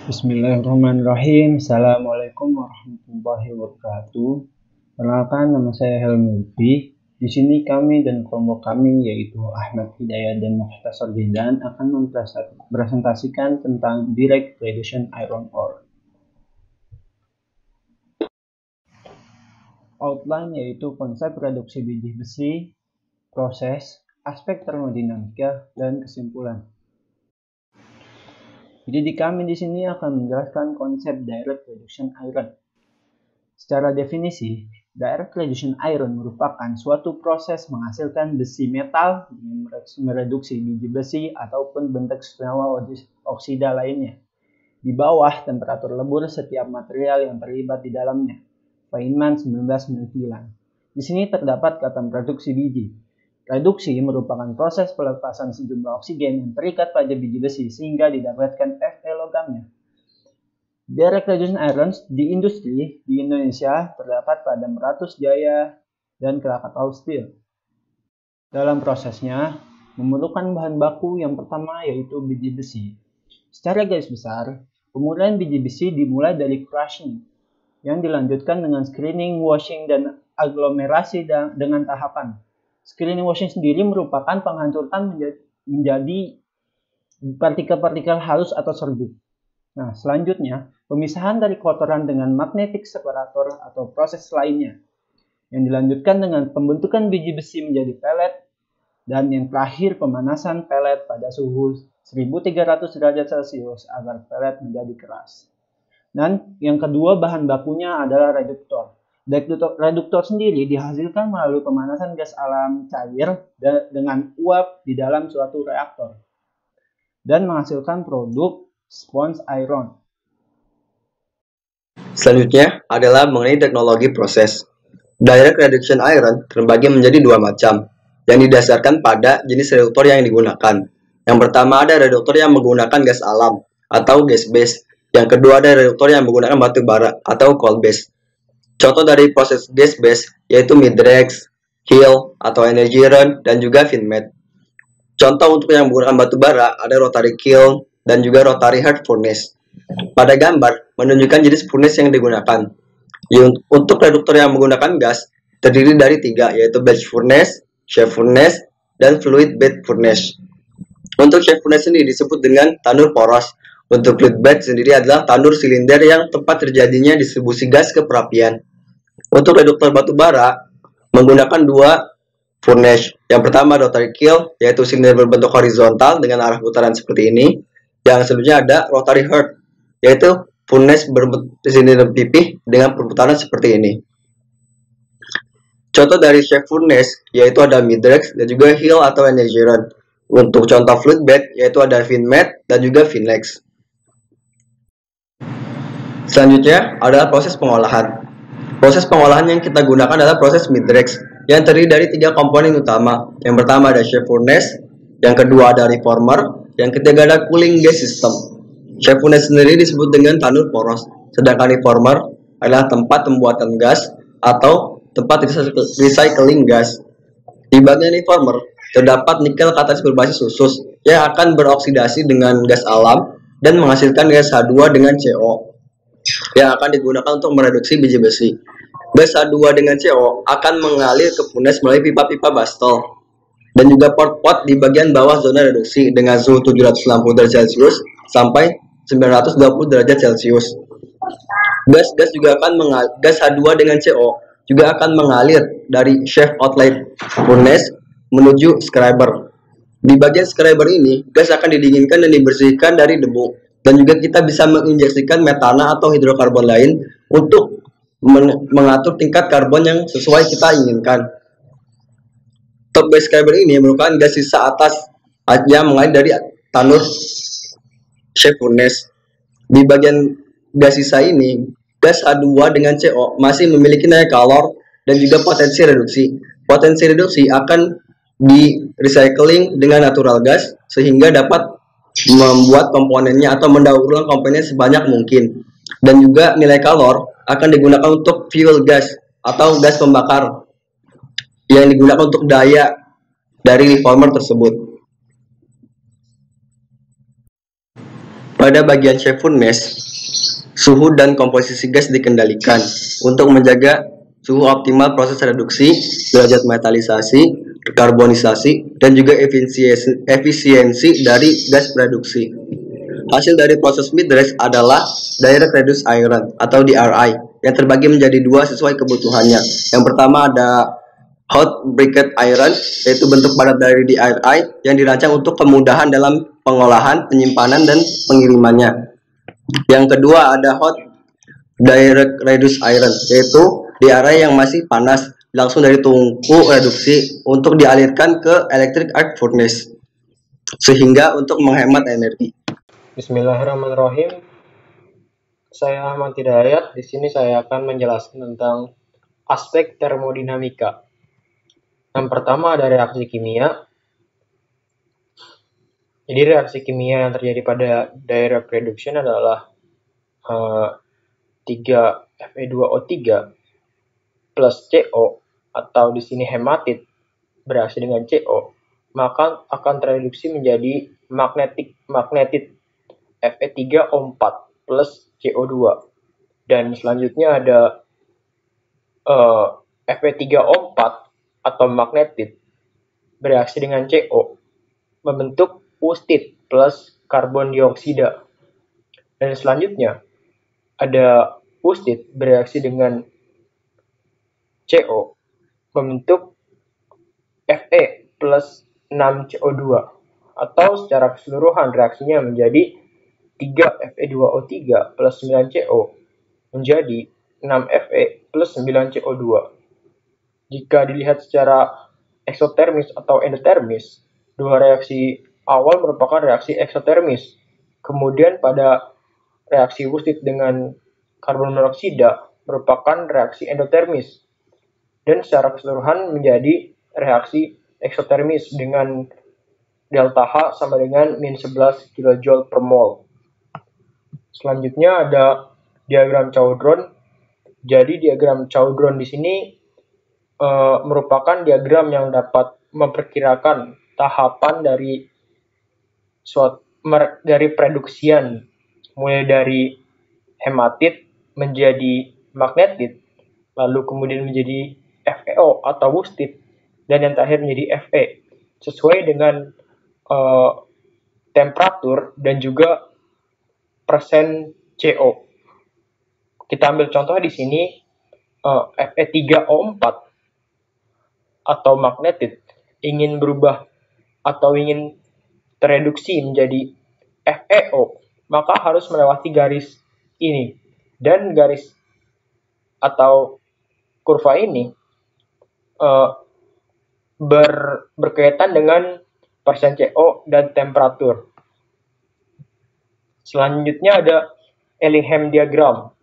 Bismillahirrahmanirrahim. Assalamualaikum warahmatullahi wabarakatuh. Perkenalkan, nama saya Helmi Lutfi. Di sini kami dan kelompok kami yaitu Ahmad Hidayat dan Mukhtasar Jindan akan mempresentasikan tentang direct reduction iron ore. Outline yaitu konsep reduksi biji besi, proses, aspek termodinamika, dan kesimpulan. Jadi di kami di sini akan menjelaskan konsep direct reduction iron. Secara definisi, direct reduction iron merupakan suatu proses menghasilkan besi metal dengan mereduksi biji besi ataupun bentuk senyawa oksida lainnya di bawah temperatur lebur setiap material yang terlibat di dalamnya. Feynman 1999. Di sini terdapat kata reduksi biji. Reduksi merupakan proses pelepasan sejumlah oksigen yang terikat pada biji besi sehingga didapatkan Fe logamnya. Direct reduction iron di industri di Indonesia terdapat pada Meratus Jaya dan Krakatau Steel. Dalam prosesnya, memerlukan bahan baku yang pertama yaitu biji besi. Secara garis besar, pemurnian biji besi dimulai dari crushing, yang dilanjutkan dengan screening, washing, dan aglomerasi dengan tahapan. Screening washing sendiri merupakan penghancuran menjadi partikel-partikel halus atau serbuk. Nah, selanjutnya, pemisahan dari kotoran dengan magnetic separator atau proses lainnya. Yang dilanjutkan dengan pembentukan biji besi menjadi pelet, dan yang terakhir pemanasan pelet pada suhu 1300 derajat Celcius agar pelet menjadi keras. Dan yang kedua bahan bakunya adalah reduktor. Reduktor sendiri dihasilkan melalui pemanasan gas alam cair dengan uap di dalam suatu reaktor dan menghasilkan produk sponge iron. Selanjutnya adalah mengenai teknologi proses. Direct reduction iron terbagi menjadi dua macam yang didasarkan pada jenis reduktor yang digunakan. Yang pertama ada reduktor yang menggunakan gas alam atau gas base. Yang kedua ada reduktor yang menggunakan batu bara atau coal base. Contoh dari proses gas base yaitu Midrex, Hill atau Energy Run dan juga Finmet. Contoh untuk yang menggunakan batu bara ada rotary kiln dan juga rotary hearth furnace. Pada gambar menunjukkan jenis furnace yang digunakan. Untuk reduktor yang menggunakan gas terdiri dari tiga yaitu batch furnace, shaft furnace, dan fluid bed furnace. Untuk shaft furnace sendiri disebut dengan tanur poros. Untuk fluid bed sendiri adalah tanur silinder yang tempat terjadinya distribusi gas ke perapian. Untuk reduktor batu bara menggunakan dua furnace. Yang pertama rotary kiln, yaitu silinder berbentuk horizontal dengan arah putaran seperti ini. Yang selanjutnya ada rotary hearth, yaitu furnace berbentuk silinder pipih dengan perputaran seperti ini. Contoh dari shaft furnace yaitu ada Midrex dan juga Hill atau Energy Run. Untuk contoh fluid bed yaitu ada Finmet dan juga Finlex. Selanjutnya adalah proses pengolahan. Proses pengolahan yang kita gunakan adalah proses Midrex yang terdiri dari tiga komponen utama. Yang pertama ada shaft furnace, yang kedua ada reformer, yang ketiga ada cooling gas system. Shaft furnace sendiri disebut dengan tanur poros, sedangkan reformer adalah tempat pembuatan gas atau tempat recycling gas. Di bagian reformer terdapat nikel katalis berbasis khusus yang akan beroksidasi dengan gas alam dan menghasilkan gas H2 dengan CO yang akan digunakan untuk mereduksi biji besi. Gas H2 dengan CO akan mengalir ke furnace melalui pipa-pipa Bastel dan juga pot-pot di bagian bawah zona reduksi dengan suhu 760 derajat Celcius sampai 920 derajat Celcius. Gas H2 dengan CO juga akan mengalir dari shaft outlet furnace menuju scrubber. Di bagian scrubber ini, gas akan didinginkan dan dibersihkan dari debu. Dan juga kita bisa menginjeksikan metana atau hidrokarbon lain untuk mengatur tingkat karbon yang sesuai kita inginkan. Top base scrubber ini merupakan gas sisa atas yang mengalir dari tanur shaft furnace. Di bagian gas sisa ini, gas H2 dengan CO masih memiliki nilai kalor dan juga potensi reduksi. Potensi reduksi akan di recycling dengan natural gas sehingga dapat membuat komponennya atau mendaur ulang komponen sebanyak mungkin. Dan juga nilai kalor akan digunakan untuk fuel gas atau gas pembakar yang digunakan untuk daya dari reformer tersebut. Pada bagian shape furnace, suhu dan komposisi gas dikendalikan untuk menjaga suhu optimal proses reduksi, derajat metalisasi, karbonisasi, dan juga efisiensi dari gas produksi. Hasil dari proses midrise adalah direct reduced iron atau DRI yang terbagi menjadi dua sesuai kebutuhannya. Yang pertama ada hot briquette iron, yaitu bentuk padat dari DRI yang dirancang untuk kemudahan dalam pengolahan, penyimpanan, dan pengirimannya. Yang kedua ada hot direct reduced iron, yaitu DRI yang masih panas langsung dari tungku reduksi untuk dialirkan ke electric arc furnace sehingga untuk menghemat energi. Bismillahirrahmanirrahim. Saya Ahmad Hidayat. Di sini saya akan menjelaskan tentang aspek termodinamika. Yang pertama ada reaksi kimia. Jadi reaksi kimia yang terjadi pada direct reduction adalah 3Fe2O3 plus CO atau di sini hematit bereaksi dengan CO, maka akan tereduksi menjadi magnetit Fe3O4 plus CO2. Dan selanjutnya ada Fe3O4 atau magnetit bereaksi dengan CO membentuk ustit plus karbon dioksida. Dan selanjutnya ada ustit bereaksi dengan CO membentuk Fe plus 6CO2, atau secara keseluruhan reaksinya menjadi 3Fe2O3 plus 9CO menjadi 6Fe plus 9CO2. Jika dilihat secara eksotermis atau endotermis, dua reaksi awal merupakan reaksi eksotermis. Kemudian pada reaksi ustit dengan karbon monoksida merupakan reaksi endotermis. Dan secara keseluruhan menjadi reaksi eksotermis dengan delta H sama dengan min 11 kJ per mol. Selanjutnya ada diagram Chaudron. Jadi diagram Chaudron di sini merupakan diagram yang dapat memperkirakan tahapan dari produksian, mulai dari hematit menjadi magnetit, lalu kemudian menjadi FeO atau wustit, dan yang terakhir menjadi Fe, sesuai dengan temperatur dan juga persen CO. Kita ambil contoh di sini Fe3O4 atau magnetit ingin berubah atau ingin tereduksi menjadi FeO, maka harus melewati garis ini. Dan garis atau kurva ini berkaitan dengan persen CO dan temperatur. Selanjutnya ada Ellingham diagram.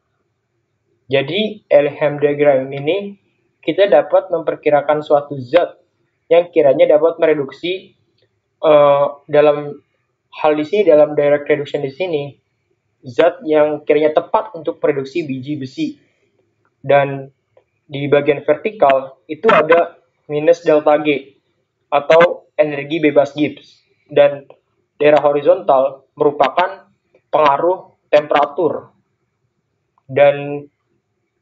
Jadi Ellingham diagram ini kita dapat memperkirakan suatu zat yang kiranya dapat mereduksi dalam hal di sini, dalam direct reduction di sini, zat yang kiranya tepat untuk produksi biji besi. Dan di bagian vertikal itu ada minus delta G atau energi bebas Gibbs. Dan daerah horizontal merupakan pengaruh temperatur. Dan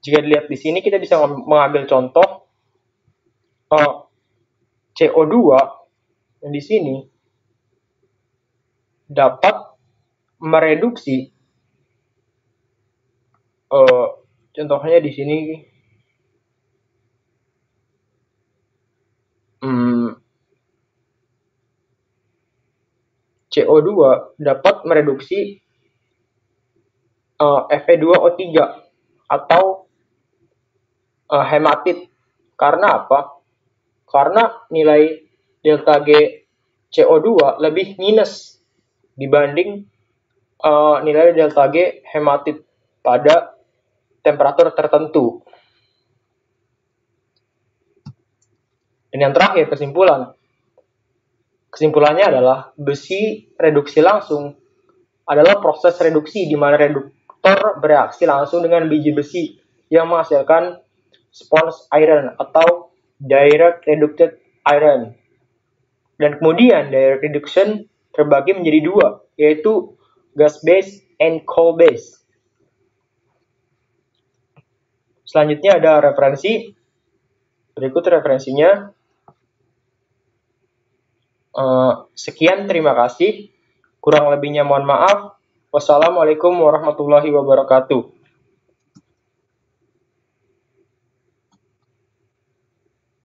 jika dilihat di sini kita bisa mengambil contoh CO2 yang di sini dapat mereduksi contohnya di sini CO2 dapat mereduksi Fe2O3 atau hematit. Karena apa? Karena nilai delta G CO2 lebih minus dibanding nilai delta G hematit pada temperatur tertentu. Dan yang terakhir, kesimpulannya adalah besi reduksi langsung adalah proses reduksi di mana reduktor bereaksi langsung dengan biji besi yang menghasilkan sponge iron atau direct reduced iron. Dan kemudian direct reduction terbagi menjadi dua, yaitu gas base, and coal base. Selanjutnya ada referensi. Berikut referensinya. Sekian, terima kasih. Kurang lebihnya mohon maaf. Wassalamualaikum warahmatullahi wabarakatuh.